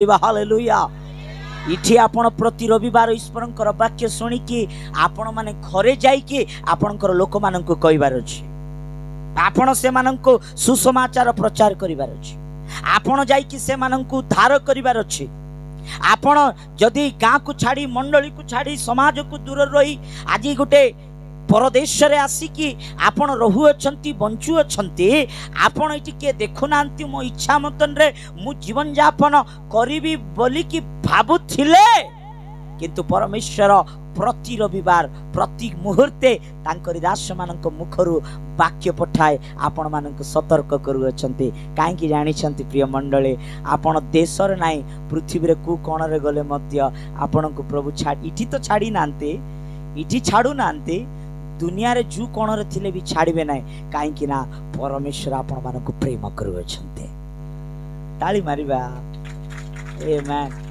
Hallelujah. इठी आपण प्रति रविवार ईश्वरंकर वाक्य शुणिकी आपण माने घरे जाइकी आपणकर लोक माननकु कहबार अछि, आपण से माननकु सुसमाचार प्रचार करिवार अछि, आपण जाइकी से माननकु उद्धार करिवार अछि। आपण जदि गाँ को छाड़ी मंडली को छाड़ी समाज को दूर रही आज गोटे परदेश रे आसिकी आपण रहु अछंती बंचु अछंती, आपण एटी के देखु नांती मो इच्छा मतन रे मु जीवन यापन करिवि बोली कि भाबुथिले, किंतु परमेश्वर प्रति रविवार प्रति मुहूर्ते तांकरी दास मानक मुखरु वाक्य पठाए आपण मानक सतर्क करू अछंती। काहे कि जानि छंती प्रिय मंडली, आपण देश रे नाही पृथ्वी रे कु कोण रे गले मध्य आपण को प्रभु छाडी इठी तो छाडी नांती, इठी छाडू नांती, दुनिया रे जू कोण रे थिले भी छाड़बे नाही। काहे कि ना परमेश्वर आपण मानक प्रेम करू अछंती। ताली मारिबा। आमेन।